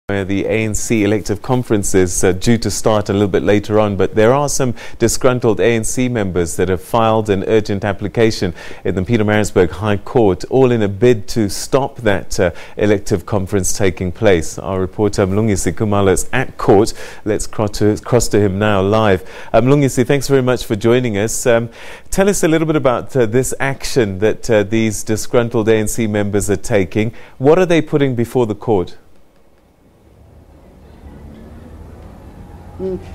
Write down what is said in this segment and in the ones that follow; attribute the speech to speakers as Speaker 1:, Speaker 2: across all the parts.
Speaker 1: Where the ANC elective conference is due to start a little bit later on, but there are some disgruntled ANC members that have filed an urgent application in the Pietermaritzburg High Court, all in a bid to stop that elective conference taking place. Our reporter Mlungisi Khumalo is at court. Let's cross to him now live. Mlungisi, thanks very much for joining us. Tell us a little bit about this action that these disgruntled ANC members are taking. What are they putting before the court?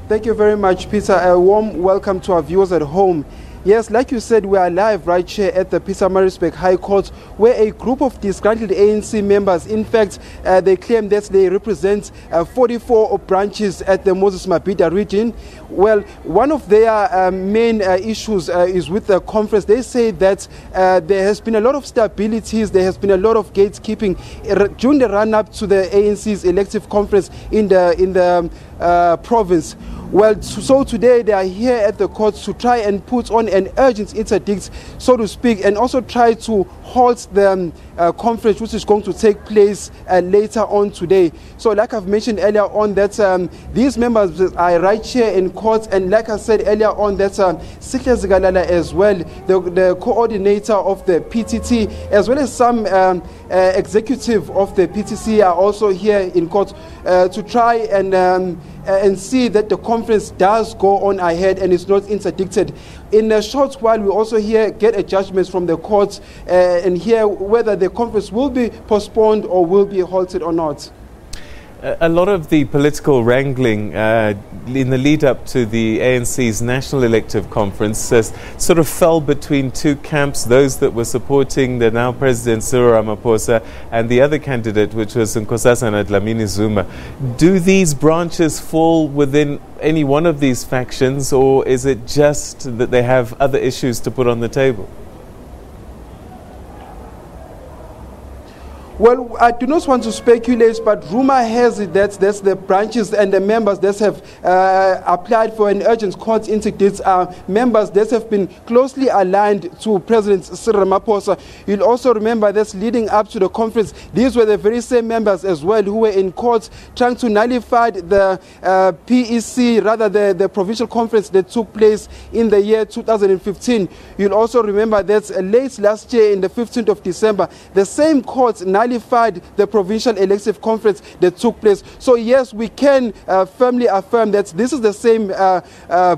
Speaker 2: Thank you very much, Peter. A warm welcome to our viewers at home. Yes, like you said, we are live right here at the Pietermaritzburg High Court, where a group of disgruntled ANC members, in fact, they claim that they represent 44 branches at the Moses Mabhida region. Well, one of their main issues is with the conference. They say that there has been a lot of stabilities, there has been a lot of gatekeeping during the run-up to the ANC's elective conference in the province. Well, so today they are here at the court to try and put on an urgent interdict, so to speak, and also try to halt the conference which is going to take place later on today. So like I've mentioned earlier on, that these members are right here in court, and like I said earlier on, that Sihle Zigalala as well, the coordinator of the PTT, as well as some executive of the PTC are also here in court to try and see that the conference does go on ahead and is not interdicted. In a short while, we also get a judgment from the court and hear whether the conference will be postponed or will be halted or not.
Speaker 1: A lot of the political wrangling in the lead up to the ANC's national elective conference sort of fell between two camps, those that were supporting the now President Cyril Ramaphosa and the other candidate, which was Nkosazana Dlamini Zuma. Do these branches fall within any one of these factions, or is it just that they have other issues to put on the table?
Speaker 2: Well, I do not want to speculate, but rumor has it that that's the branches and the members that have applied for an urgent court interdict are members that have been closely aligned to President Cyril Ramaphosa. You'll also remember that leading up to the conference, these were the very same members as well who were in court trying to nullify the PEC, rather the provincial conference that took place in the year 2015. You'll also remember that late last year, in the 15th of December, the same court nullified the provincial elective conference that took place. So yes, we can firmly affirm that this is the same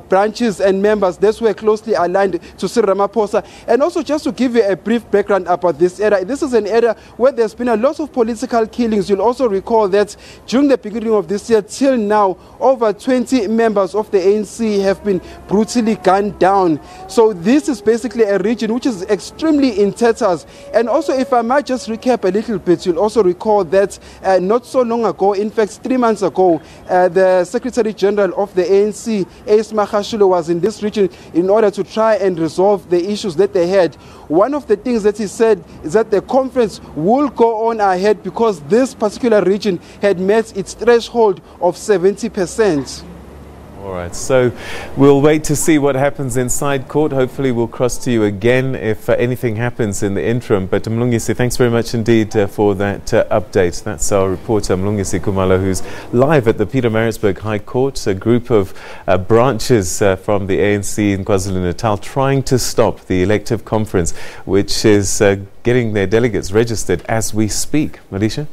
Speaker 2: branches and members that were closely aligned to Cyril Ramaphosa. And also, just to give you a brief background about this area, this is an area where there's been a lot of political killings. You'll also recall that during the beginning of this year till now, over 20 members of the ANC have been brutally gunned down. So this is basically a region which is extremely in tatters. And also, if I might just recap a little bit, you'll also recall that not so long ago, in fact 3 months ago, the Secretary General of the ANC, Ace Makhashule, was in this region in order to try and resolve the issues that they had. One of the things that he said is that the conference will go on ahead because this particular region had met its threshold of 70%.
Speaker 1: All right, so we'll wait to see what happens inside court. Hopefully we'll cross to you again if anything happens in the interim. But Mlungisi, thanks very much indeed for that update. That's our reporter Mlungisi Khumalo, who's live at the Pietermaritzburg High Court, a group of branches from the ANC in KwaZulu-Natal trying to stop the elective conference, which is getting their delegates registered as we speak. Marisha?